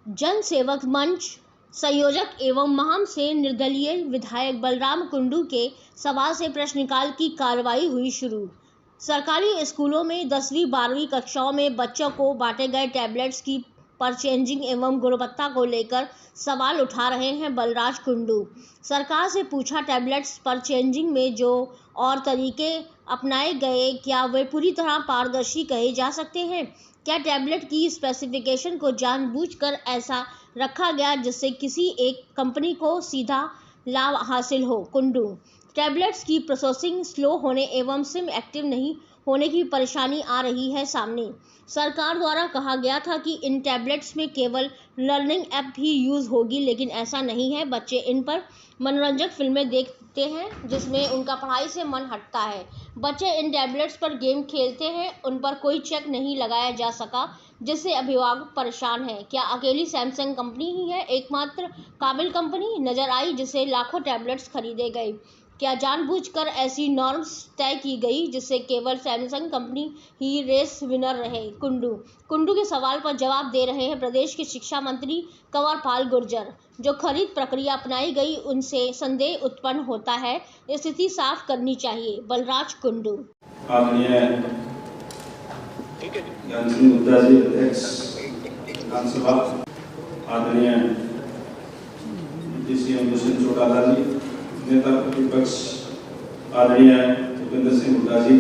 जन सेवक मंच संयोजक एवं महाम से निर्दलीय विधायक बलराम कुंडू के सवाल से प्रश्नकाल की कार्रवाई हुई शुरू। सरकारी स्कूलों में 10वीं-12वीं कक्षाओं में बच्चों को बांटे गए टैबलेट्स की परचेजिंग एवं गुणवत्ता को लेकर सवाल उठा रहे हैं बलराज कुंडू। सरकार से पूछा, टैबलेट्स परचेजिंग में जो और तरीके अपनाए गए क्या वे पूरी तरह पारदर्शी कहे जा सकते हैं? क्या टैबलेट की स्पेसिफिकेशन को जानबूझकर ऐसा रखा गया जिससे किसी एक कंपनी को सीधा लाभ हासिल हो? कुंडू, टैबलेट्स की प्रोसेसिंग स्लो होने एवं सिम एक्टिव नहीं होने की परेशानी आ रही है सामने। सरकार द्वारा कहा गया था कि इन टैबलेट्स में केवल लर्निंग ऐप ही यूज़ होगी, लेकिन ऐसा नहीं है। बच्चे इन पर मनोरंजक फिल्में देखते हैं जिसमें उनका पढ़ाई से मन हटता है। बच्चे इन टैबलेट्स पर गेम खेलते हैं, उन पर कोई चेक नहीं लगाया जा सका, जिससे अभिभावक परेशान हैं। क्या अकेली सैमसंग कंपनी ही है एकमात्र काबिल कंपनी नजर आई जिसे लाखों टैबलेट्स खरीदे गए? क्या जानबूझकर ऐसी नॉर्म्स तय की गई जिससे केवल सैमसंग कंपनी ही रेस विनर रहे? कुंडू के सवाल पर जवाब दे रहे हैं प्रदेश के शिक्षा मंत्री कंवर पाल गुर्जर। जो खरीद प्रक्रिया अपनाई गई उनसे संदेह उत्पन्न होता है, स्थिति साफ करनी चाहिए। बलराज कुंडू। आदरणीय ज्ञान सिंह गुप्ता जी, अध्यक्ष विधानसभा, आदरणीय दुष्यंत चौटाला जी, नेता प्रतिपक्ष आदरणीय भूपेंद्र सिंह हुड्डा जी,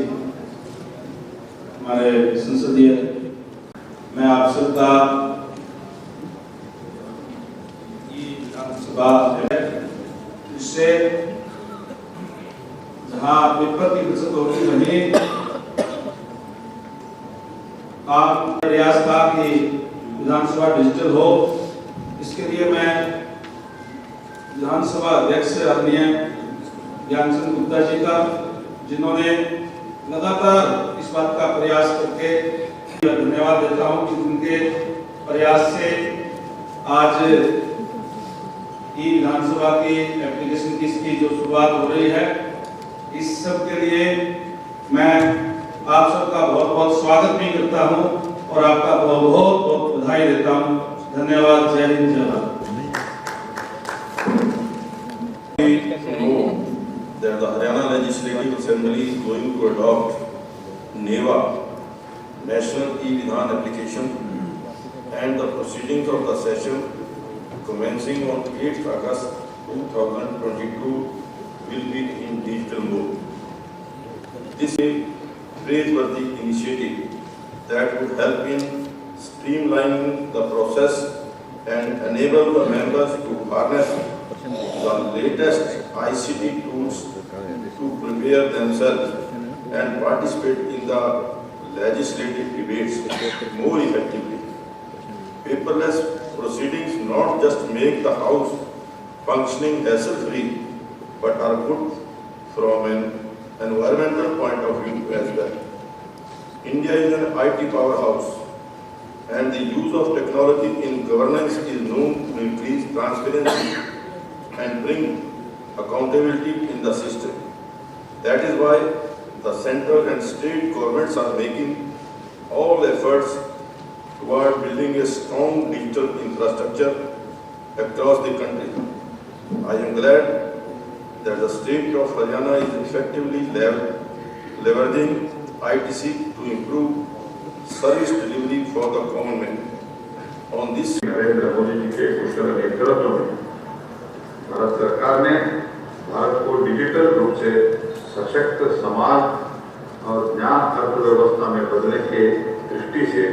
हमारे संसदीय, मैं आप सबका विधानसभा है जिससे जहाँ पेपर की बचत होगी वहीं आप प्रयास था कि विधानसभा डिजिटल हो। इसके लिए मैं विधानसभा अध्यक्ष आदरणीय ज्ञान सिंह गुप्ता जी का, जिन्होंने लगातार इस बात का प्रयास करके धन्यवाद देता हूं कि उनके प्रयास से आज ई विधानसभा की एप्लीकेशन की जो शुरुआत हो रही है, इस सब के लिए मैं आप सबका बहुत बहुत स्वागत भी करता हूं और आपका बहुत बहुत बधाई देता हूं। धन्यवाद। जय हिंद, जय Bharat. That the Haryana Legislative Assembly is going to adopt NEVA, National E-Vidhan Application, and the proceedings of the session commencing on 8th August 2022 will be in digital mode. This is a praiseworthy initiative that would help in streamlining the process and enable the members to harness the latest ICT tools to prepare themselves and participate in the legislative debates more effectively. Paperless proceedings not just make the House functioning hassle-free, but are good from an environmental point of view as well. India is an IT powerhouse, and the use of technology in governance is known to increase transparency and bring accountability in the system. That is why the central and state governments are making all efforts toward building a strong digital infrastructure across the country. I am glad that the state of Haryana is effectively leveraging ITC to improve service delivery for the government. On this, Narendra Modi ji के कुशल नेतृत्व में भारत सरकार ने भारत को digital रूप से सशक्त समाज और ज्ञान अर्थव्यवस्था में बदलने के दृष्टि से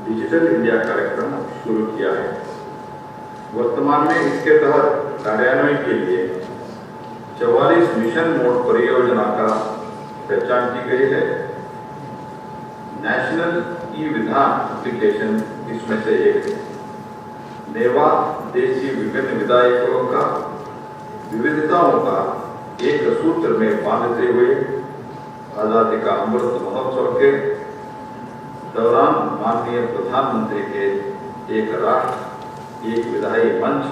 डिजिटल इंडिया कार्यक्रम शुरू किया है। वर्तमान में इसके तहत कार्यान्वयन के लिए 44 मिशन मोड परियोजना का पहचान की गई है। नेशनल ई विधान एप्लीकेशन इसमें से एक है। नेवा देश की विभिन्न विधायकों का विविधताओं का एक सूत्र में बांधते हुए आजादी का अमृत महोत्सव के दौरान माननीय प्रधानमंत्री के एक राष्ट्र एक विधायी मंच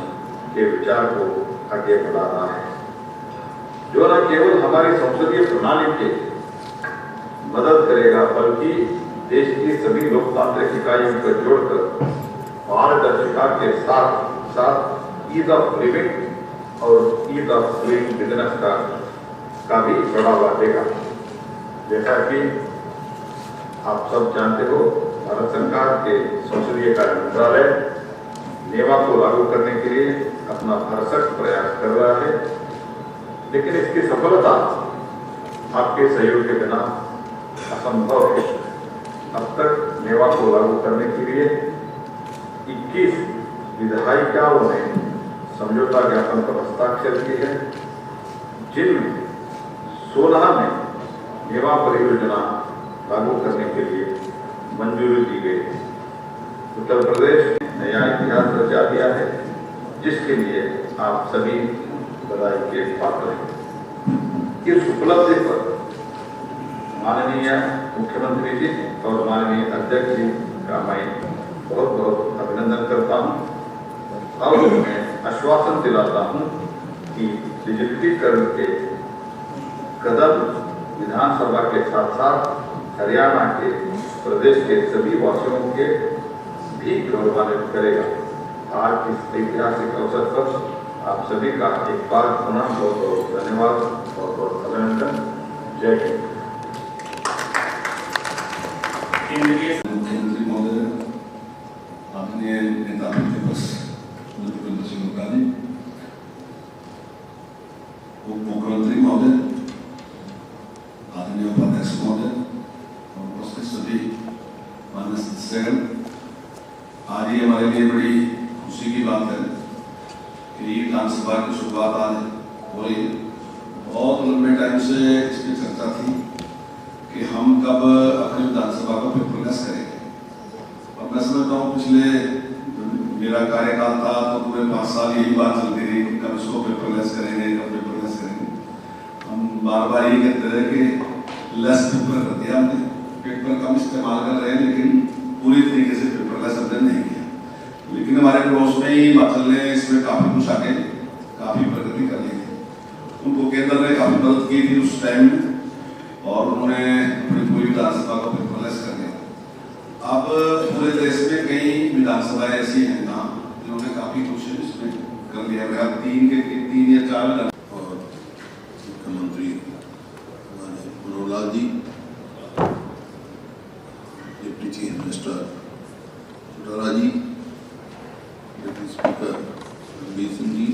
के विचार को आगे बढ़ा रहा है, जो न केवल हमारी संसदीय प्रणाली के मदद करेगा बल्कि देश की सभी लोकतांत्रिक इकाइयों को जोड़कर पारदर्शी सुरक्षा के साथ साथ ईज ऑफ लिविंग और ईज ऑफ डूइंग बिजनेस का भी बढ़ावा देगा। जैसा कि आप सब जानते हो, भारत सरकार के संसदीय कार्य मंत्रालय नेवा को लागू करने के लिए अपना भरसक प्रयास कर रहा है, लेकिन इसकी सफलता आपके सहयोग के बिना असंभव है। अब तक नेवा को लागू करने के लिए 21 विधायिकाओं ने समझौता ज्ञापन पर हस्ताक्षर किए हैं, जिनमें 16 ने नेवा परियोजना लागू करने के लिए मंजूरी दी गई। उत्तर प्रदेश ने नया इतिहास रचा दिया है, जिसके लिए आप सभी बधाई के पात्र हैं। इस उपलब्धि पर माननीय मुख्यमंत्री जी और माननीय अध्यक्ष जी का मैं बहुत बहुत अभिनंदन करता हूँ और मैं आश्वासन दिलाता हूँ कि डिजिटलीकरण के कदम विधानसभा के साथ साथ हरियाणा के प्रदेश के सभी वासियों के भी गौरवान्वित करेगा। आज इस ऐतिहासिक अवसर पर आप सभी का एक बार पुनः बहुत बहुत धन्यवाद, बहुत बहुत अभिनंदन। जय हिंद। मुख्यमंत्री महोदय, आदरणीय नेता प्रतिपक्ष मुख्यमंत्री सिंह मुखार्जी, उप मुख्यमंत्री महोदय, आदरणीय उपाध्यक्ष महोदय और उपस्थित सभी माननीय सदस्यगण, आज ये हमारे लिए बड़ी खुशी की बात है कि विधानसभा की शुरुआत आज हो रही है। बहुत लंबे टाइम से इसकी चर्चा थी कि हम कब अपने विधानसभा को पेपरलेस करेंगे, और मैं समझता हूँ पिछले मेरा कार्यकाल था तो पूरे 5 साल यही बात चलती रही कि कब इसको पेपरलेस करेंगे, कब पेपरलेस करेंगे। हम बार बार ये कहते रहे कि लेस पेपर कर दिया हमने, पेपर कम इस्तेमाल कर रहे हैं, लेकिन पूरी तरीके से पेपरलेस हमने नहीं किया। लेकिन हमारे पड़ोस में ही हिमाचल ने इसमें काफी कुछ आगे काफी प्रगति कर ली थी। उनको केंद्र ने काफी मदद की थी उस टाइम में, और उन्होंने अपनी पूरी विधानसभा को पेपरलेस कर दिया। अब पूरे देश में कई विधानसभाएं ऐसी हैं ना जिन्होंने काफी कुछ इसमें कर लिया है। 3 या 4 और मुख्यमंत्री Manohar Lal ji, deputy chief minister Chautala ji, deputy speaker Ranbir Singh ji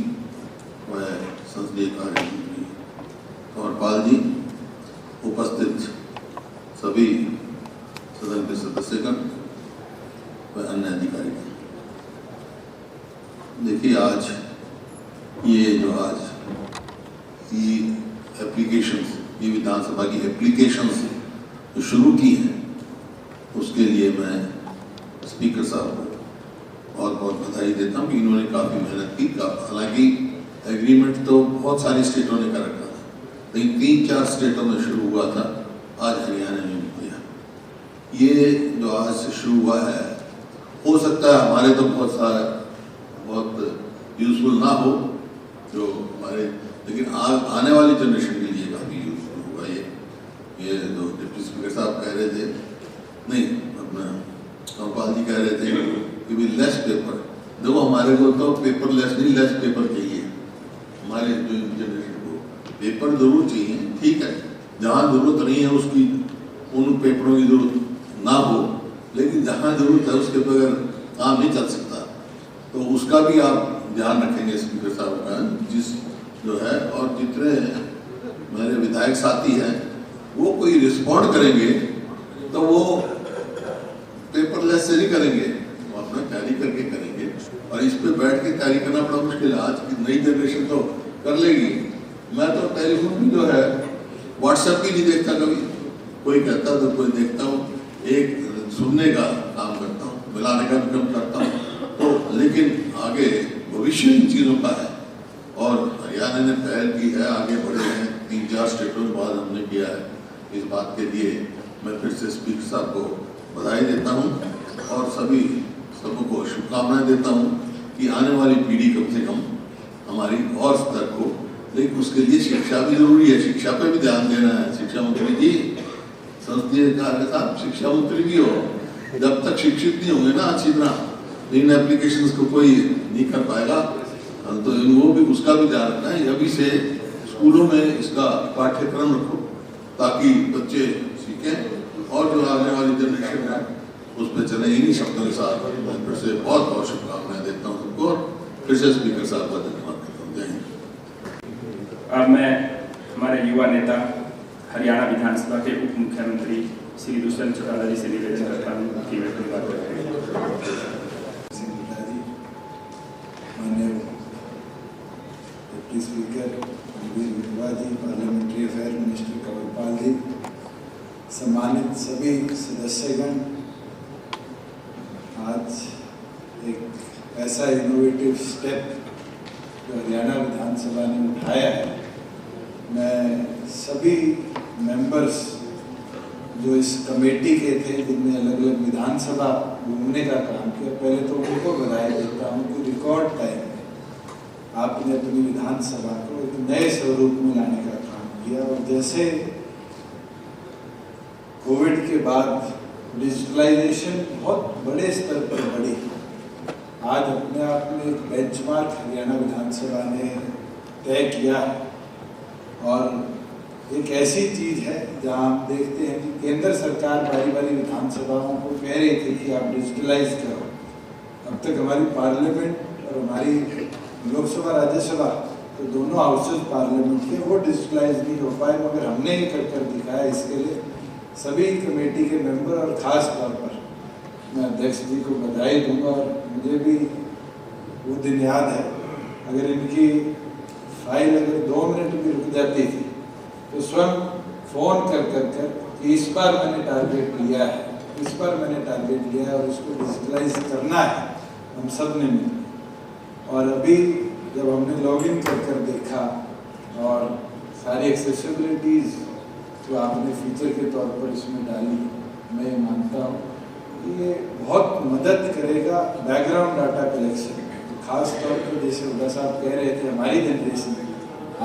व संसदीय कार्य मंत्री कंवरपाल जी, उपस्थित सभी सदन के सदस्यगण व अन्य अधिकारी। देखिए, आज ये जो एप्लीकेशंस, ये विधानसभा की एप्लीकेशंस जो शुरू की हैं, उसके लिए मैं स्पीकर साहब को बहुत बहुत बधाई देता हूँ कि इन्होंने काफ़ी मेहनत की। हालांकि एग्रीमेंट तो बहुत सारी स्टेटों ने कर रखा था, लेकिन 3-4 स्टेटों में शुरू हुआ था, आज हरियाणा में भी किया। ये जो आज से शुरू हुआ है, हो सकता है हमारे तो बहुत यूजफुल ना हो जो हमारे, लेकिन आने वाली जनरेशन के लिए काफ़ी यूजफुल हुआ। ये जो डिप्टी स्पीकर साहब कह रहे थे, नहीं अपना कंवरपाल जी कह रहे थे कि भी लेस पेपर, देखो हमारे को तो पेपर लेस नहीं, लेस पेपर चाहिए। हमारे जनरेशन को पेपर जरूर चाहिए, ठीक है, जहाँ जरूरत नहीं है उसकी उन पेपरों की जरूरत ना हो, लेकिन जहाँ जरूरत है उसके बगैर काम नहीं चल सकता। तो उसका भी आप ध्यान रखेंगे स्पीकर साहब का, जिस जो है, और जितने मेरे विधायक साथी हैं वो कोई रिस्पॉन्ड करेंगे तो वो पेपरलेस से नहीं करेंगे, वो अपना कैरी करके करेंगे। और इस पे बैठ के कैरी करना बड़ा मुश्किल है। आज की नई जनरेशन तो कर लेगी। मैं तो टेलीफोन भी जो है व्हाट्सएप भी नहीं देखता, कभी कोई कहता तो कोई देखता हूँ, एक सुनने का काम करता हूँ, मिलाने का भी काम करता हूँ। तो लेकिन आगे भविष्य इन चीज़ों का है, और हरियाणा ने पहल की है, आगे बढ़े हैं। 3-4 स्टेटों के बाद हमने किया है। इस बात के लिए मैं फिर से स्पीकर साहब को बधाई देता हूँ और सबको शुभकामनाएं देता हूँ कि आने वाली पीढ़ी कम से कम हमारी और स्तर को, लेकिन उसके लिए शिक्षा भी जरूरी है, शिक्षा पे भी ध्यान देना है। शिक्षा मंत्री जी, संसदीय कार्य साहब शिक्षा मंत्री भी हो, जब तक शिक्षित नहीं होंगे ना अच्छी तरह, इन एप्लीकेशंस को कोई नहीं कर पाएगा, तो वो भी उसका भी ध्यान रखना है। अभी से स्कूलों में इसका पाठ्यक्रम रखो ताकि बच्चे सीखें और जो आने वाली जनरेशन है उस पर चले। इन्हीं शब्दों के साथ मैं फिर से बहुत बहुत शुभकामनाएं देता हूँ सबको। फिर से स्पीकर साहब का धन्यवाद देता हूँ। जय हिंद। अब मैं हमारे युवा नेता हरियाणा विधानसभा के उप मुख्यमंत्री श्री दुष्यंत चौटाला जी से निवेदन करता हूँ कि वे अपनी बात करें। माननीय डिप्टी स्पीकर रणवीर विधवा जी, पार्लियामेंट्री अफेयर मिनिस्टर कंवरपाल जी, सम्मानित सभी सदस्यगण, आज एक ऐसा इनोवेटिव स्टेप जो हरियाणा विधानसभा ने उठाया है, मैं सभी मेंबर्स जो इस कमेटी के थे जिनने अलग अलग विधानसभा घूमने का काम किया, पहले तो उनको बधाई देता हूँ कि रिकॉर्ड टाइम में आपने अपनी विधानसभा को एक नए स्वरूप में लाने का काम किया। और जैसे कोविड के बाद डिजिटलाइजेशन बहुत बड़े स्तर पर बढ़ी, आज अपने आप में एक बेंचमार्क हरियाणा विधानसभा ने तय किया और एक ऐसी चीज है जहां हम देखते हैं कि केंद्र सरकार बारी बारी विधानसभाओं को कह रही थी कि आप डिजिटलाइज करो। अब तक हमारी पार्लियामेंट और हमारी लोकसभा राज्यसभा तो दोनों हाउसेज पार्लियामेंट के वो डिजिटलाइज नहीं हो पाए, मगर हमने ये कर दिखाया। इसके लिए सभी कमेटी के मेंबर और ख़ास तौर पर मैं अध्यक्ष जी को बधाई दूंगा। और मुझे भी वो दिन याद है, अगर इनकी फाइल अगर 2 मिनट भी रुक जाती थी तो स्वयं फ़ोन कर इस बार मैंने टारगेट लिया है, इस बार मैंने टारगेट लिया है और इसको डिजिटलाइज करना है, हम सब ने मिलकर। और अभी जब हमने लॉगिन कर देखा और सारी एक्सेसिबिलिटीज़ जो आपने फीचर के तौर पर इसमें डाली, मैं मानता हूँ कि ये बहुत मदद करेगा बैकग्राउंड डाटा कलेक्शन में। तो खास तौर पर जैसे हुड्डा साहब कह रहे थे, हमारी जनरेशन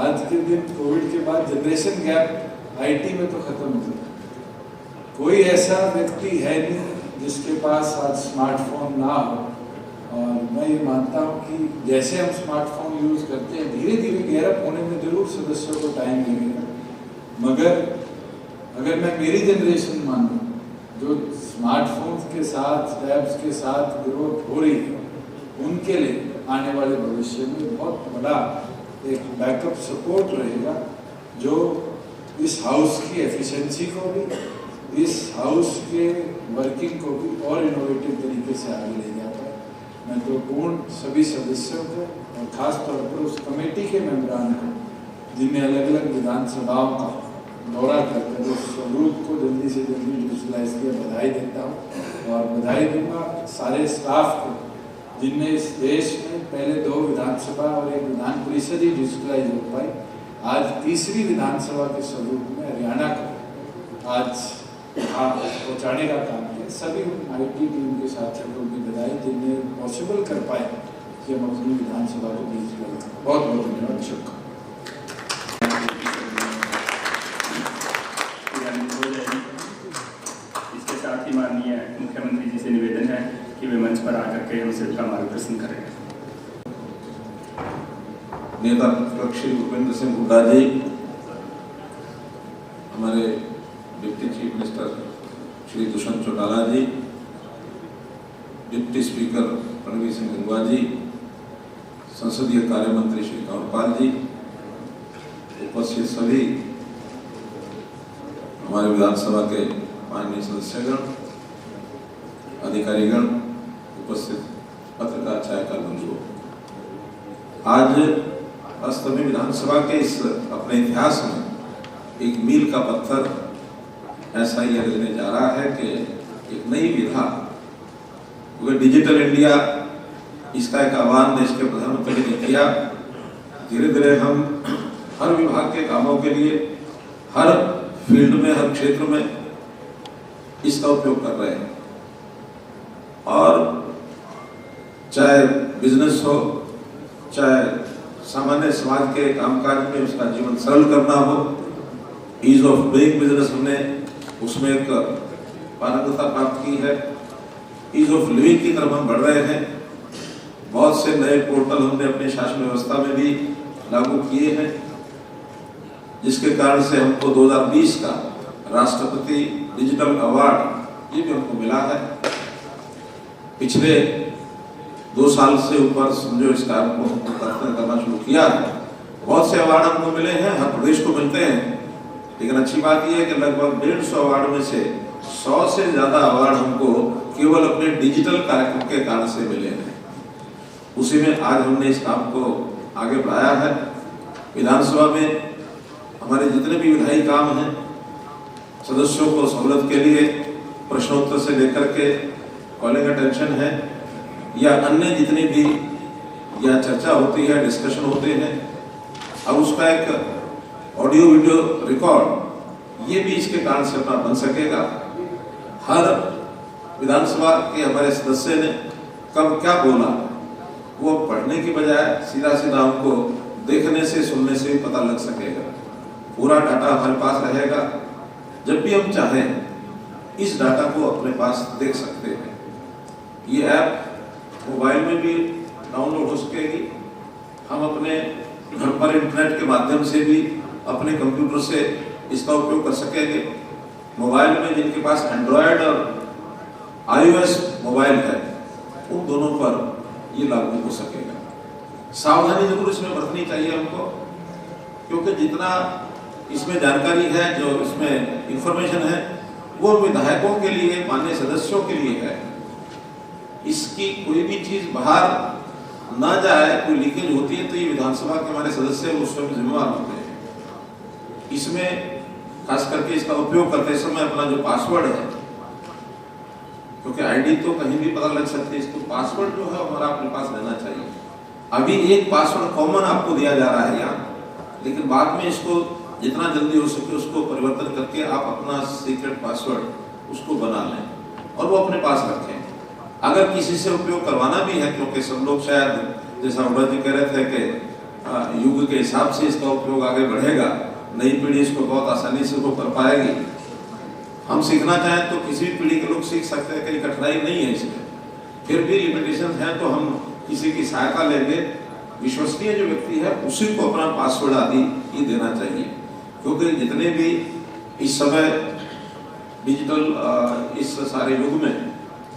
आज के दिन कोविड के बाद जनरेशन गैप आईटी में तो खत्म हो गया। कोई ऐसा व्यक्ति है नहीं जिसके पास आज स्मार्टफोन ना हो। और मैं ये मानता हूँ कि जैसे हम स्मार्टफोन यूज़ करते हैं, धीरे धीरे गेयरअप होने में जरूर सदस्यों को टाइम लगेगा, मगर अगर मैं मेरी जनरेशन मानूँ जो स्मार्टफोन के साथ, टैब्स के साथ ग्रोथ हो रही है, उनके लिए आने वाले भविष्य में बहुत बड़ा एक बैकअप सपोर्ट रहेगा, जो इस हाउस की एफिशिएंसी को भी, इस हाउस के वर्किंग को भी और इनोवेटिव तरीके से आगे ले जाता है। मैं तो पूर्ण सभी सदस्यों को और ख़ास तौर पर उस कमेटी के मेंबरान को जिन्हें अलग अलग विधानसभाओं का दौरा करके उस स्वरूप को जल्दी से जल्दी डिजिटलाइज किया, बधाई देता हूँ। और बधाई दूंगा सारे स्टाफ को जिनने इस देश में पहले 2 विधानसभा और 1 विधान परिषद ही डिजिटलाइज हो पाई, आज तीसरी विधानसभा के स्वरूप में हरियाणा को आज यहाँ पहुँचाने का काम किया। सभी आईटी टीम के साथियों को भी बधाई जिन्हें पॉसिबल कर पाए कि हम अपनी विधानसभा को डिजिटलाइज करें। बहुत बहुत धन्यवाद, शुक्रिया। इसके साथ ही माननीय मुख्यमंत्री जी से निवेदन है कि वे मंच पर आकर के हम सबका मार्गदर्शन करें। नेता प्रतिपक्ष श्री भूपेंद्र सिंह हुड्डा जी, हमारे deputy chief minister Shri Dushyant Chautala ji, deputy speaker Ranvir Singh विधवा जी, संसदीय कार्य मंत्री श्री कंवरपाल जी, उपस्थित सभी हमारे विधानसभा के माननीय सदस्यगण, अधिकारीगण, उपस्थित पत्रकार छायाकार बंधुओं, आज वास्तव विधानसभा के इस अपने इतिहास में एक मील का पत्थर ऐसा यह लगने जा रहा है कि एक नई विधा, क्योंकि डिजिटल इंडिया इसका एक आह्वान देश के प्रधानमंत्री ने किया। धीरे धीरे हम हर विभाग के कामों के लिए, हर फील्ड में, हर क्षेत्र में इसका उपयोग कर रहे हैं। और चाहे बिजनेस हो, चाहे सामान्य समाज के कामकाज में उसका जीवन सरल करना हो, ईज ऑफ डूइंग बिजनेस हमने उसमें एक पारंगतता प्राप्त की है। ईज ऑफ लिविंग की तरफ हम बढ़ रहे हैं। बहुत से नए पोर्टल हमने अपने शासन व्यवस्था में भी लागू किए हैं, जिसके कारण से हमको 2020 का राष्ट्रपति डिजिटल अवार्ड ये भी हमको मिला है। पिछले 2 साल से ऊपर समझो इस कार्य को हमको करना शुरू किया है। बहुत से अवार्ड हमको मिले हैं, हर प्रदेश को मिलते हैं, लेकिन अच्छी बात यह है कि लगभग 150 अवार्ड में से 100 से ज्यादा अवार्ड हमको केवल अपने डिजिटल कार्यक्रम के कारण से मिले हैं। उसी में आज हमने इस काम को आगे बढ़ाया है। विधानसभा में हमारे जितने भी विधायी काम हैं, सदस्यों को सहूलत के लिए प्रश्नोत्तर से लेकर के कॉलिंग अटेंशन है या अन्य जितनी भी या चर्चा होती है, डिस्कशन होते हैं, अब उसका एक ऑडियो वीडियो रिकॉर्ड ये भी इसके कारण से अपना बन सकेगा। हर विधानसभा के हमारे सदस्य ने कब क्या बोला वो पढ़ने की बजाय सीधा सीधा हमको देखने से सुनने से भी पता लग सकेगा। पूरा डाटा हमारे पास रहेगा, जब भी हम चाहें इस डाटा को अपने पास देख सकते हैं। ये ऐप मोबाइल में भी डाउनलोड हो सकेगी। हम अपने घर पर इंटरनेट के माध्यम से भी अपने कंप्यूटर से इसका उपयोग कर सकेंगे। मोबाइल में जिनके पास एंड्रॉयड और iOS मोबाइल है उन दोनों पर ये लागू हो सकेगा। सावधानी जरूर इसमें बरतनी चाहिए हमको, क्योंकि जितना इसमें जानकारी है, जो इसमें इंफॉर्मेशन है, वो विधायकों के लिए, माननीय सदस्यों के लिए है। इसकी कोई भी चीज बाहर ना जाए, कोई लीकेज होती है तो ये विधानसभा के हमारे सदस्य उस समय जिम्मेवार होते हैं। इसमें खास करके इसका उपयोग करते समय अपना जो पासवर्ड है, क्योंकि आईडी तो कहीं भी पता लग सकती है, इसको पासवर्ड जो है हमारा अपने पास रहना चाहिए। अभी एक पासवर्ड कॉमन आपको दिया जा रहा है यहाँ, लेकिन बाद में इसको जितना जल्दी हो सके उसको परिवर्तन करके आप अपना सीक्रेट पासवर्ड उसको बना लें और वो अपने पास रखें। अगर किसी से उपयोग करवाना भी है, क्योंकि सब लोग शायद जैसा उड़ा जी कह रहे थे कि युग के हिसाब से इसका उपयोग आगे बढ़ेगा, नई पीढ़ी इसको बहुत आसानी से वो कर पाएगी। हम सीखना चाहें तो किसी भी पीढ़ी के लोग सीख सकते हैं, कहीं कठिनाई नहीं है इसमें। फिर भी लिमिटेशन है तो हम किसी की सहायता लेंगे। विश्वसनीय जो व्यक्ति है उसी को अपना पासवर्ड आदि ये देना चाहिए, क्योंकि जितने भी इस समय डिजिटल इस सारे युग में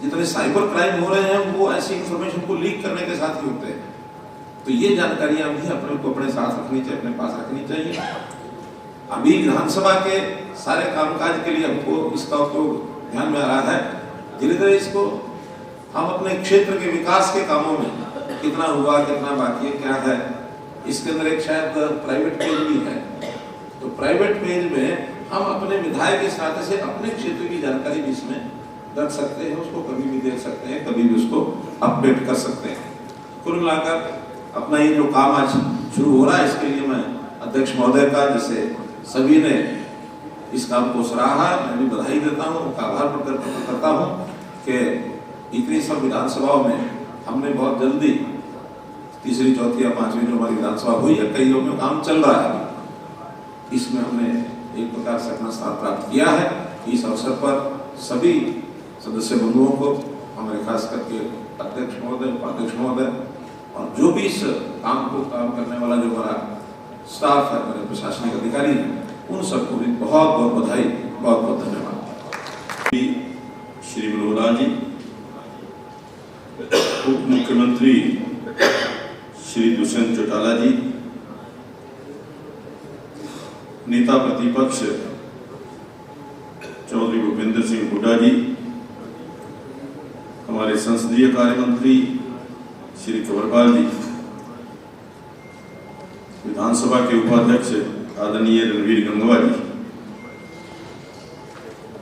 जितने साइबर क्राइम हो रहे हैं वो ऐसी इंफॉर्मेशन को लीक करने के साथ ही होते हैं। तो ये जानकारियां भी अपने को अपने साथ रखनी चाहिए, अपने पास रखनी चाहिए। अभी विधानसभा के सारे कामकाज के लिए हमको इसका उपयोग ध्यान में आ रहा है। धीरे धीरे इसको हम अपने क्षेत्र के विकास के कामों में कितना हुआ, कितना बाकी है, क्या है, इसके अंदर एक शायद प्राइवेट पेज भी है। तो प्राइवेट पेज में हम अपने विधायक के नाते से अपने क्षेत्र की जानकारी भी इसमें रख सकते हैं, उसको कभी भी देख सकते हैं, कभी भी उसको अपडेट कर सकते हैं। कुल मिलाकर अपना ये जो काम आज शुरू हो रहा है, इसके लिए मैं अध्यक्ष महोदय का, जैसे सभी ने इस काम को सराहा, मैं भी बधाई देता हूँ, उनका आभार प्रकट करता हूँ कि इतनी सब विधानसभाओं में हमने बहुत जल्दी तीसरी, चौथी या पांचवी जो हमारी विधानसभा हुई है, कईयों में काम चल रहा है, इसमें हमने एक प्रकार से अपना स्थान प्राप्त किया है। इस अवसर पर सभी सदस्य बंधुओं को, हमारे खास करके अध्यक्ष महोदय, उपाध्यक्ष महोदय और जो भी इस काम को काम करने वाला जो हमारा स्टाफ है, हमारे प्रशासनिक अधिकारी हैं, उन सबको भी बहुत बहुत बधाई, बहुत बहुत धन्यवाद। श्री मनोहर जी, उप मुख्यमंत्री श्री दुष्यंत चौटाला जी, नेता प्रतिपक्ष चौधरी भूपेंद्र सिंह हुड्डा जी, हमारे संसदीय कार्य मंत्री श्री कंवरपाल जी, विधानसभा के उपाध्यक्ष आदरणीय रणवीर गंगवा जी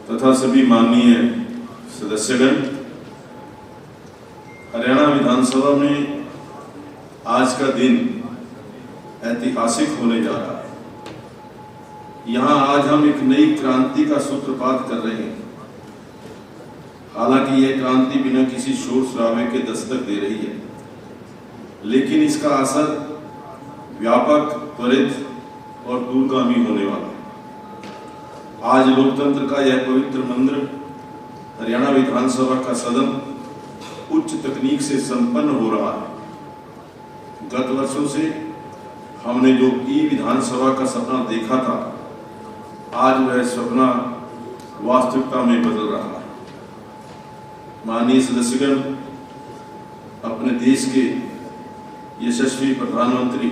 तथा सभी माननीय सदस्यगण, हरियाणा विधानसभा में आज का दिन ऐतिहासिक होने जा रहा है। यहाँ आज हम एक नई क्रांति का सूत्रपात कर रहे हैं। हालांकि यह क्रांति बिना किसी शोर शराबे के दस्तक दे रही है, लेकिन इसका असर व्यापक, त्वरित और दूरगामी होने वाला है। आज लोकतंत्र का यह पवित्र मंदिर हरियाणा विधानसभा का सदन उच्च तकनीक से संपन्न हो रहा है। गत वर्षों से हमने जो ई विधानसभा का सपना देखा था, आज वह सपना वास्तविकता में बदल रहा है। माननीय सदस्यगण, अपने देश के यशस्वी प्रधानमंत्री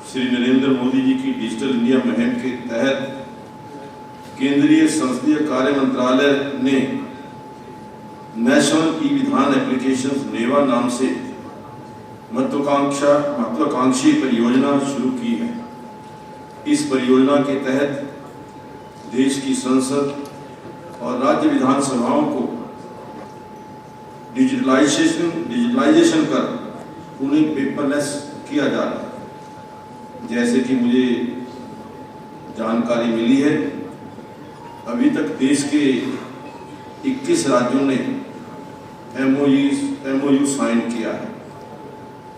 श्री नरेंद्र मोदी जी की डिजिटल इंडिया मुहिम के तहत केंद्रीय संसदीय कार्य मंत्रालय ने नेशनल ई विधान एप्लीकेशन नेवा नाम से महत्वाकांक्षी परियोजना शुरू की है। इस परियोजना के तहत देश की संसद और राज्य विधानसभाओं को डिजिटलाइजेशन कर उन्हें पेपरलेस किया जा रहा है। जैसे कि मुझे जानकारी मिली है, अभी तक देश के 21 राज्यों ने MOU साइन किया है।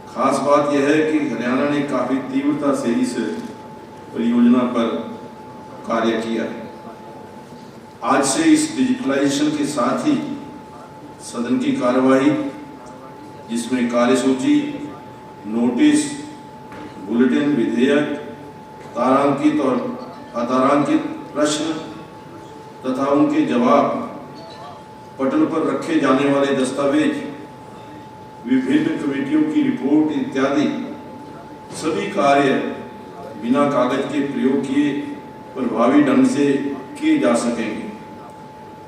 खास बात यह है कि हरियाणा ने काफ़ी तीव्रता से इस परियोजना पर कार्य किया है। आज से इस डिजिटलाइजेशन के साथ ही सदन की कार्यवाही, जिसमें कार्यसूची, नोटिस, बुलेटिन, विधेयक, तारांकित और अतारांकित प्रश्न तथा उनके जवाब, पटल पर रखे जाने वाले दस्तावेज, विभिन्न कमेटियों की रिपोर्ट इत्यादि सभी कार्य बिना कागज के प्रयोग किए प्रभावी ढंग से किए जा सकेंगे।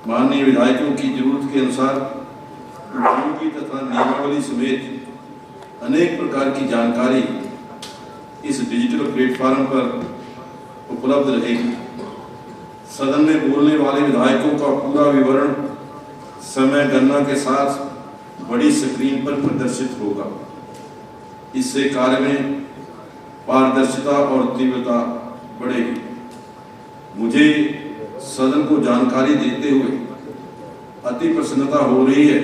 माननीय विधायकों की जरूरत के अनुसार उपयोगी तथा नियमावली समेत अनेक प्रकार की जानकारी इस डिजिटल प्लेटफॉर्म पर उपलब्ध रहेगी। सदन में बोलने वाले विधायकों का पूरा विवरण समय गणना के साथ बड़ी स्क्रीन पर प्रदर्शित होगा। इससे कार्य में पारदर्शिता और तीव्रता बढ़ेगी। मुझे सदन को जानकारी देते हुए अति प्रसन्नता हो रही है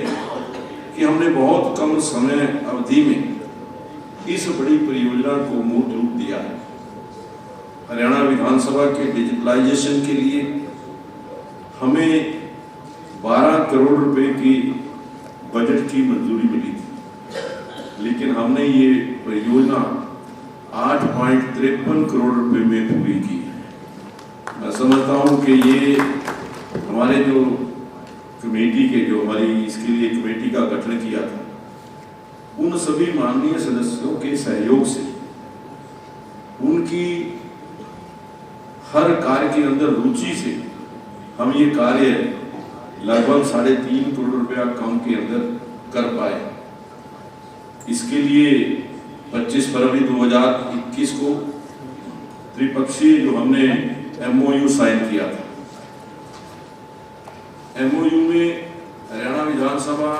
कि हमने बहुत कम समय अवधि में इस बड़ी परियोजना को मूर्त रूप दिया है। हरियाणा विधानसभा के डिजिटलाइजेशन के लिए हमें 12 करोड़ रुपए की बजट की मंजूरी मिली थी, लेकिन हमने ये परियोजना 8.53 करोड़ रुपए में पूरी की है। मैं समझता हूँ कि ये हमारे जो कमेटी के जो हमारी इसके लिए कमेटी का गठन किया था, उन सभी माननीय सदस्यों के सहयोग से, उनकी हर कार्य के अंदर रुचि से हम ये कार्य लगभग 3.5 करोड़ रुपया कम के अंदर कर पाए। इसके लिए 25 फरवरी 2021 को त्रिपक्षीय जो हमने MOU साइन किया था। MOU में हरियाणा विधानसभा,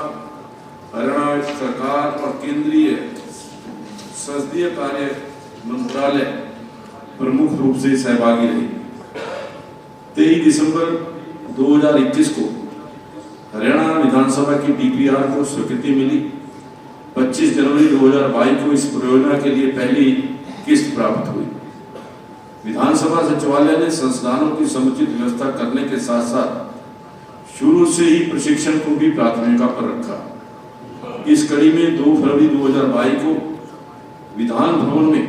हरियाणा सरकार और केंद्रीय संसदीय कार्य मंत्रालय प्रमुख रूप से सहभागी रही। 23 दिसंबर 2021 को हरियाणा विधानसभा की DPR को स्वीकृति मिली। 25 जनवरी 2022 को इस परियोजना के लिए पहली किस्त प्राप्त हुई। विधानसभा सचिवालय ने संस्थानों की समुचित व्यवस्था करने के साथ साथ शुरू से ही प्रशिक्षण को भी प्राथमिकता पर रखा। इस कड़ी में 2 फरवरी 2022 को विधान भवन में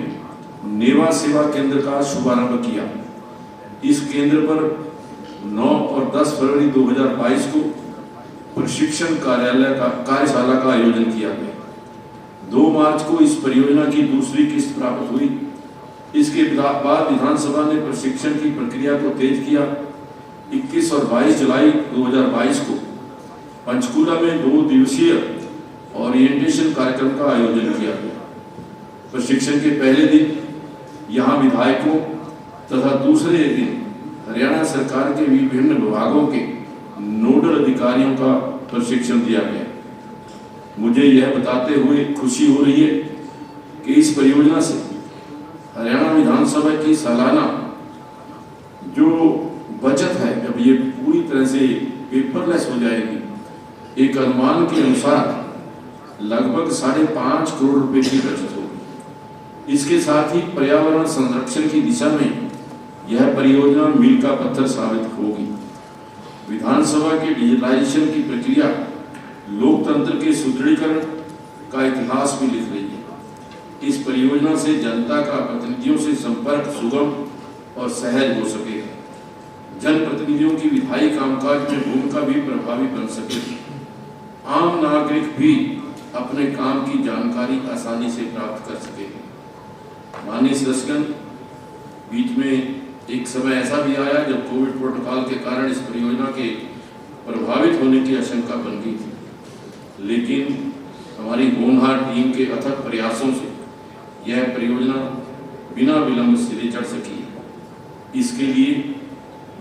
नेवा सेवा केंद्र का शुभारंभ किया। इस केंद्र पर 9 और 10 फरवरी 2022 को प्रशिक्षण कार्यशाला का आयोजन किया गया। 2 मार्च को इस परियोजना की दूसरी किस्त प्राप्त हुई। इसके बाद विधानसभा ने प्रशिक्षण की प्रक्रिया को तेज किया। 21 और 22 जुलाई 2022 को पंचकूला में 2 दिवसीय ओरिएंटेशन कार्यक्रम का आयोजन किया गया। प्रशिक्षण के पहले दिन यहाँ विधायकों तथा दूसरे दिन हरियाणा सरकार के विभिन्न विभागों के नोडल अधिकारियों का प्रशिक्षण दिया गया। मुझे यह बताते हुए खुशी हो रही है कि इस परियोजना से हरियाणा विधानसभा की सालाना जो बचत है, जब ये पूरी तरह से पेपरलेस हो जाएगी, एक अनुमान के अनुसार लगभग 5.5 करोड़ रुपए की बचत होगी। इसके साथ ही पर्यावरण संरक्षण की दिशा में यह परियोजना मील का पत्थर साबित होगी। विधानसभा के डिजिटलाइजेशन की प्रक्रिया लोकतंत्र के सुदृढ़ीकरण का इतिहास भी लिख रही है। इस परियोजना से जनता का प्रतिनिधियों से संपर्क सुगम और सहज हो सकेगा। जनप्रतिनिधियों की विधायी कामकाज में भूमिका भी प्रभावी बन सकेगी। आम नागरिक भी अपने काम की जानकारी आसानी से प्राप्त कर सकेंगे। माननीय सदस्यगण, बीच में एक समय ऐसा भी आया जब कोविड प्रोटोकॉल के कारण इस परियोजना के प्रभावित होने की आशंका बन गई थी, लेकिन हमारी होनहार टीम के अथक प्रयासों से यह परियोजना बिना विलंब सिरे चढ़ सकी है। इसके लिए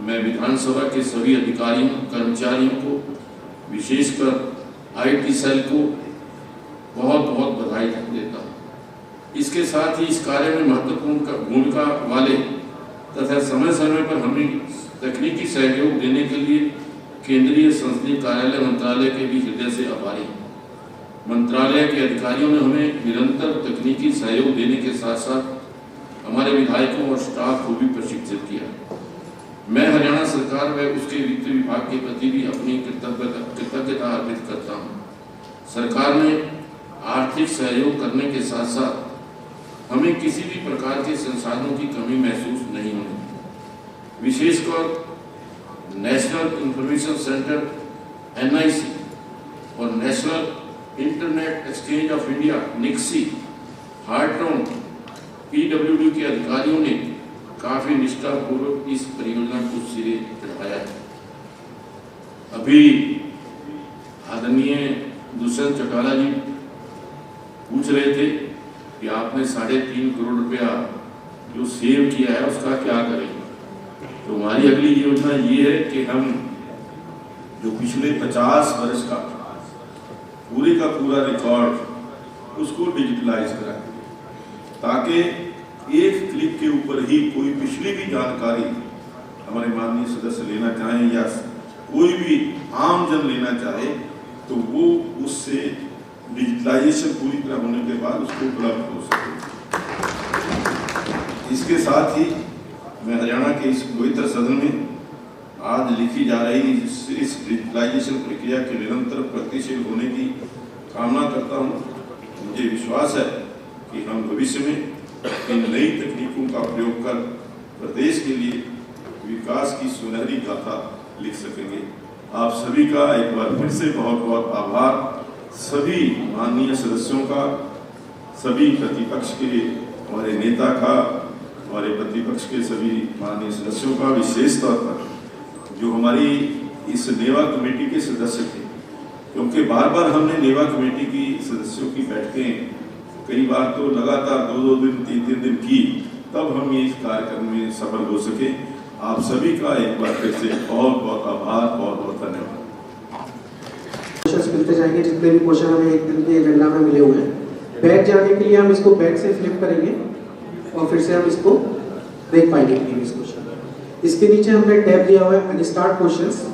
मैं विधानसभा के सभी अधिकारियों, कर्मचारियों को, विशेषकर IT सेल को बहुत बहुत बधाई देता हूँ। इसके साथ ही इस कार्य में महत्वपूर्ण भूमिका वाले तथा समय समय पर हमें तकनीकी सहयोग देने के लिए केंद्रीय संसदीय कार्यालय मंत्रालय के भी हृदय से आभारी हैं। मंत्रालय के अधिकारियों ने हमें निरंतर तकनीकी सहयोग देने के साथ साथ हमारे विधायकों और स्टाफ को भी प्रशिक्षित किया। मैं हरियाणा सरकार व उसके वित्त विभाग के प्रति भी अपनी कृतज्ञता अर्पित करता हूँ। सरकार ने आर्थिक सहयोग करने के साथ साथ हमें किसी भी प्रकार के संसाधनों की कमी महसूस नहीं होने दी। विशेषकर नेशनल इंफॉर्मेशन सेंटर NIC और national internet exchange of India NIXI, हार्टराउंड PWD के अधिकारियों ने काफी निष्ठापूर्वक इस परियोजना को सिरे चढ़ाया है। अभी आदरणीय दुष्यंत चौटाला जी पूछ रहे थे कि आपने 3.5 करोड़ रुपया जो सेव किया है उसका क्या करेंगे। तो हमारी अगली योजना ये है कि हम जो पिछले 50 वर्ष का पूरे का पूरा रिकॉर्ड उसको डिजिटलाइज कराएं, ताकि एक क्लिक के ऊपर ही कोई पिछली भी जानकारी हमारे माननीय सदस्य लेना चाहें या कोई भी आम जन लेना चाहे तो वो उससे डिजिटलाइजेशन पूरी तरह होने के बाद उसको उपलब्ध हो सके। इसके साथ ही मैं हरियाणा के इस पवित्र सदन में आज लिखी जा रही इस डिजिटलाइजेशन प्रक्रिया के निरंतर प्रगतिशील होने की कामना करता हूँ। मुझे विश्वास है कि हम भविष्य में इन नई तकनीकों का प्रयोग कर प्रदेश के लिए विकास की सुनहरी गाथा लिख सकेंगे। आप सभी का एक बार फिर से बहुत बहुत आभार। सभी माननीय सदस्यों का, सभी प्रतिपक्ष के हमारे नेता का, हमारे प्रतिपक्ष के सभी माननीय सदस्यों का, विशेष तौर पर जो हमारी इस नेवा कमेटी के सदस्य थे, क्योंकि बार बार हमने नेवा कमेटी की सदस्यों की बैठकें कई बार तो लगातार 2-2 दिन 3-3 दिन की, तब हम ये इस कार्यक्रम में सफल हो सके। आप सभी का एक बार फिर से बहुत बहुत आभार, बहुत बहुत धन्यवाद। क्वेश्चंस मिलते जाएंगे, जितने भी क्वेश्चन हमें एक दिन के एजेंडा में मिले हुए हैं। बैक जाने के लिए हम इसको बैक से फ्लिप करेंगे और फिर से हम इसको देख पाएंगे प्रीवियस क्वेश्चन। इसके नीचे हमने टैब दिया हुआ है unstarred questions.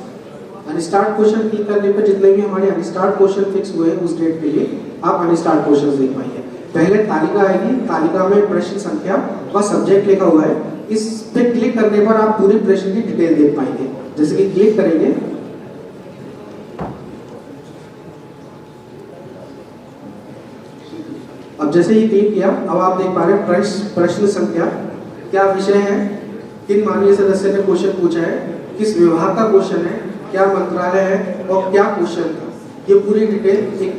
Unstarred question click करने पर जितने भी हमारे अनस्टार्ट क्वेश्चन फिक्स हुए हैं उस डेट के लिए आप अनस्टार्ट क्वेश्चंस देख पाएंगे। पहले तालिका आएगी, तालिका में प्रश्न संख्या व सब्जेक्ट लिखा हुआ है। इस पे क्लिक करने पर आप पूरे प्रश्न की डिटेल देख पाएंगे। जैसे कि क्लिक करेंगे, अब जैसे ही क्लिक किया, अब आप देख पा रहे हैं प्रश्न संख्या, क्या विषय है, किन माननीय सदस्य ने क्वेश्चन पूछा है, किस विभाग का क्वेश्चन है, क्या मंत्रालय है और क्या क्वेश्चन था। ये पूरी डिटेल एक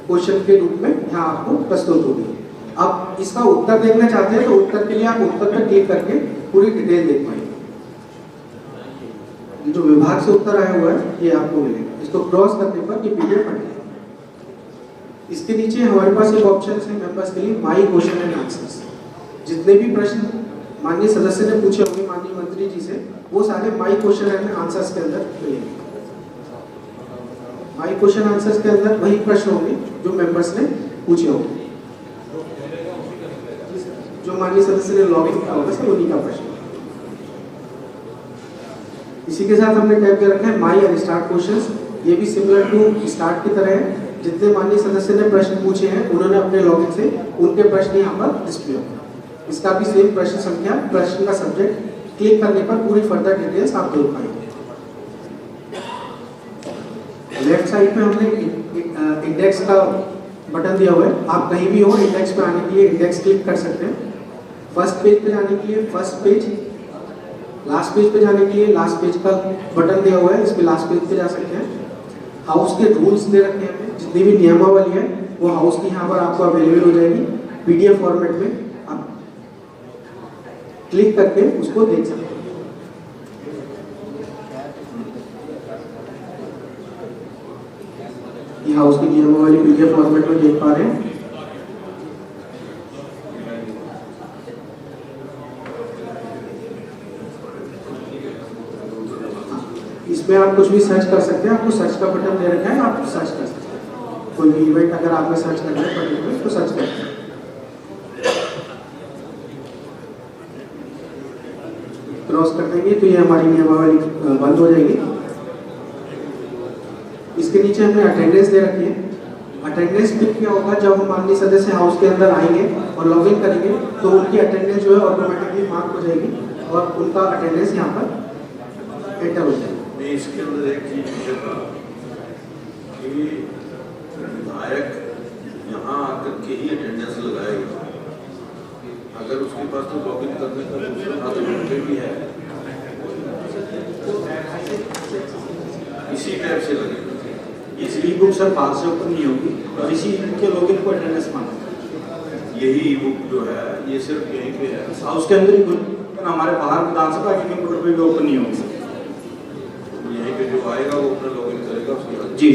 क्वेश्चन के रूप में यहाँ आपको प्रस्तुत होगी। अब इसका उत्तर देखना चाहते हैं तो उत्तर के लिए आप उत्तर पर क्लिक करके पूरी डिटेल देख पाएंगे। जो विभाग से उत्तर आया हुआ है ये आपको मिलेगा। इसको क्रॉस करने पर ये PDF बन जाएगा। इसके नीचे हमारे पास एक ऑप्शन है मेंबर्स के लिए, माई क्वेश्चन एंड आंसर्स। जितने भी प्रश्न माननीय सदस्य ने पूछे होंगे माननीय मंत्री जी से, वो सारे माई क्वेश्चन एंड आंसर्स के अंदर मिलेंगे। माई क्वेश्चन आंसर्स के अंदर वही प्रश्न होंगे जो मेंबर्स ने पूछे होंगे, जो माननीय सदस्य ने लॉग इन किया होगा सब उन्हीं का प्रश्न। इसी के साथ हमने टैब कर रखा है माई अनस्टार्ट क्वेश्चंस। ये भी सिमिलर टू स्टार्ट की तरह है। जितने माननीय सदस्य ने प्रश्न पूछे हैं उन्होंने अपने लॉगिन से उनके प्रश्न यहाँ पर डिस्प्ले होंगे। इसका भी सेम प्रश्न संख्या, प्रश्न का सब्जेक्ट, क्लिक करने पर पूरी फर्दर डिटेल्स आप देख पाएंगे। लेफ्ट साइड में हमने इंडेक्स का बटन दिया हुआ है, आप कहीं भी हो इंडेक्स पे आने के लिए इंडेक्स क्लिक कर सकते हैं। फर्स्ट पेज पे जाने के लिए फर्स्ट पेज, लास्ट पेज पे जाने के लिए लास्ट पेज का बटन दिया हुआ है, इस पे लास्ट पेज पे जा सकते हैं। हाउस के रूल्स दे रखे हैं, जितनी भी नियमावली है वो हाउस की यहाँ पर आपको अवेलेबल हो जाएगी PDF फॉर्मेट में, आप क्लिक करके उसको देख सकते हैं। ये हाउस की नियमावली PDF फॉर्मेट में देख पा रहे हैं। इसमें आप कुछ भी सर्च कर सकते हैं, आपको सर्च का बटन दे रखा है, आप सर्च कर सकते हैं। कोई भी इवेंट अगर आपने सर्च करना है पर्टिकुलर तो सर्च करते हैं। क्रॉस कर देंगे तो ये हमारी नियमावली बंद हो जाएगी। इसके नीचे हमने अटेंडेंस दे रखी है। अटेंडेंस में क्या होगा, जब हम माननीय सदस्य हाउस के अंदर आएंगे और लॉगिन करेंगे तो उनकी अटेंडेंस जो है ऑटोमेटिकली मार्क हो जाएगी और उनका अटेंडेंस यहाँ पर एंटर हो जाएगा। मैं इसके अंदर एक चीज पूछा कि विधायक यहाँ आकर के ही अटेंडेंस लगाएगा, अगर उसके पास तो लॉगिन करने का दूसरा साधन भी है, इसी टाइप से लगेगा। इस ई बुक सर 5 से ऊपर नहीं होगी और इसी के लॉगिन को अटेंडेंस मांगेगा। यही ई बुक जो है ये सिर्फ यहीं पे है, उसके अंदर ही हमारे बाहर विधानसभा के कंप्यूटर पे भी ओपन नहीं होगी। यहीं पे जो आएगा वो अपना लॉगिन करेगा उसके बाद। जी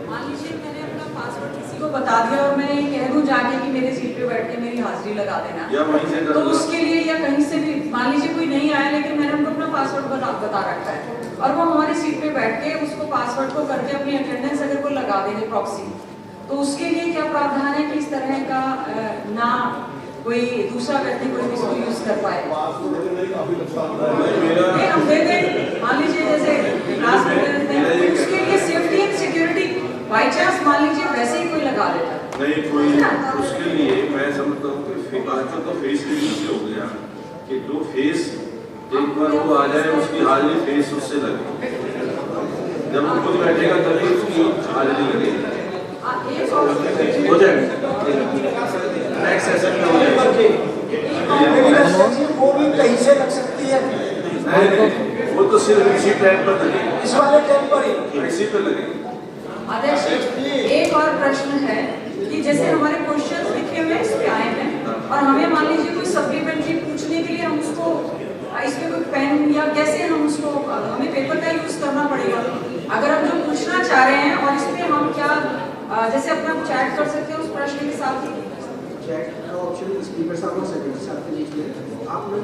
मान लीजिए मैंने अपना पासवर्ड किसी को बता दिया और मैं कह दूं जाके कि मेरे सीट पे बैठ के मेरी हाजिरी लगा देना, या वहीं से तो उसके लिए या कहीं से भी मान लीजिए कोई नहीं आया लेकिन मैंने उनको अपना पासवर्ड बता रखा है और वो हमारी सीट पे बैठ के उसको पासवर्ड को करके अपनी अटेंडेंस अगर वो लगा देंगे प्रॉक्सी, तो उसके लिए क्या प्रावधान है कि इस तरह का ना कोई दूसरा व्यक्ति कोई इसको यूज कर पाए? हम दे दें, मान लीजिए जैसे क्लास में दे देते हैं, उसके लिए safety and security by chance मान लीजिए वैसे ही कोई लगा देता है नहीं, कोई उसके लिए मैं समझता हूँ कि आजकल तो फेस रीडिंग से हो गया कि जो फेस एक बार वो आ जाए उसकी हाजिरी फेस उससे लगे, जब वो खुद बैठेगा तभी उसकी हाजिरी लगेगी, हो जाएगा नेक्स्ट सेशन में हो जाएगा। वो भी कहीं से लग सकती है, नहीं वो तो सिर्फ इसी टाइम पर लगेगी, इस वाले टाइम पर ही इसी पर लगेगी। अध्यक्ष एक और प्रश्न है कि जैसे हमारे क्वेश्चंस लिखे हुए इस पे आए हैं और हमें मान लीजिए कोई सप्लीमेंट्री पूछने के लिए हम उसको इसमें कोई पेन या कैसे हम उसको हमें पेपर का यूज करना पड़ेगा, अगर हम जो पूछना चाह रहे हैं और इसमें हम क्या जैसे अपना चैट कर सकते हैं उस प्रश्न के साथ ही चैट का ऑप्शन स्पीकर साहब और सेक्रेटरी साहब के बीच में आप लोग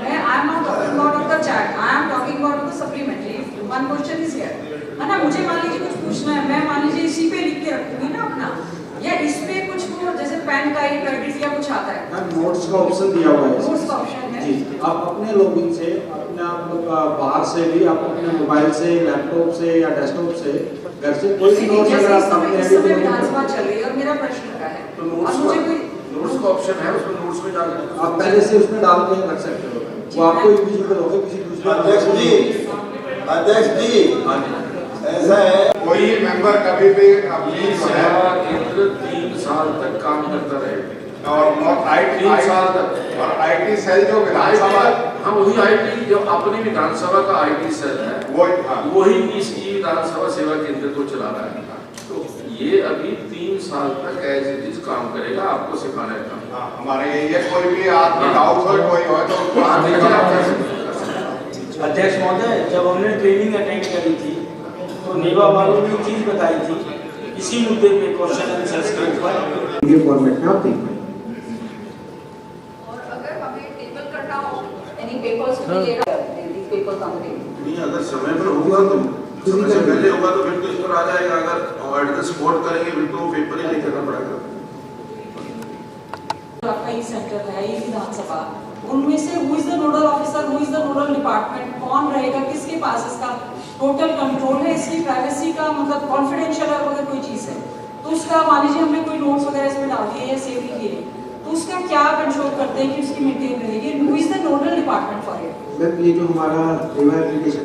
I am not talking about the chat, I am talking about the supplementary. One question is here, है ना, मुझे मान लीजिए कुछ पूछना है, मैं मान लीजिए इसी पे लिख के रखूंगी ना अपना, या इस पे कुछ वो जैसे पेन का ही क्रेडिट या कुछ आता है, नोट्स का ऑप्शन दिया हुआ है, नोट्स का ऑप्शन है जी। आप अपने लॉगिन से अपने आप बाहर से भी आप अपने मोबाइल से, लैपटॉप से या डेस्कटॉप से, घर से कोई भी नोट्स अगर आप अपने विधानसभा चल रही है और मेरा प्रश्न का है तो और मुझे कोई नोट्स का ऑप्शन है, उसमें नोट्स में जाकर आप पहले से उसमें डाल के रख सकते हो, वो आपको इविजिबल होगा किसी दूसरे। अध्यक्ष जी ऐसा है, कोई मेंबर कभी भी अपनी सेवा केंद्र 3 साल तक काम करता रहेगा और IT 3 साल तक और IT सेल जो विधानसभा, हाँ वही IT जो अपनी विधानसभा का IT सेल है वही इस विधानसभा सेवा केंद्र को चला रहा है, तो ये अभी 3 साल तक एज इट इज काम करेगा, आपको सिखाना है। हमारे ये कोई भी आदमी डाउट हो कोई हो तो अध्यक्ष महोदय, जब हमने ट्रेनिंग अटेंड करी थी तो नेवा वालों ने चीज बताई थी इसी मुद्दे पे क्वेश्चन आंसर्स के ऊपर ये फॉर्मेट में आप देख पाएंगे। और अगर हमें टेबल करना हो any papers to be paper complete नहीं, अगर समय पर होगा तो समय से पहले होगा तो फिर तो इस पर आ जाएगा, अगर एट द स्पॉट करेंगे फिर तो पेपर ही नहीं करना पड़ेगा। आपका ई सेंटर है, ई विधानसभा, उनमें से who is the nodal officer, who is the nodal department, कौन रहेगा, किसके पास इसका टोटल कंट्रोल है, इसकी प्राइवेसी का मतलब कॉन्फिडेंशियल अगर कोई चीज है तो उसका मान लीजिए हमने कोई नोट्स वगैरह इसमें डाल दिए या सेव किए तो उसका क्या कंट्रोल करते हैं कि उसकी मेंटेन रहेगी, who is the nodal department for it. Ma'am ये जो हमारा नेवा एप्लीकेशन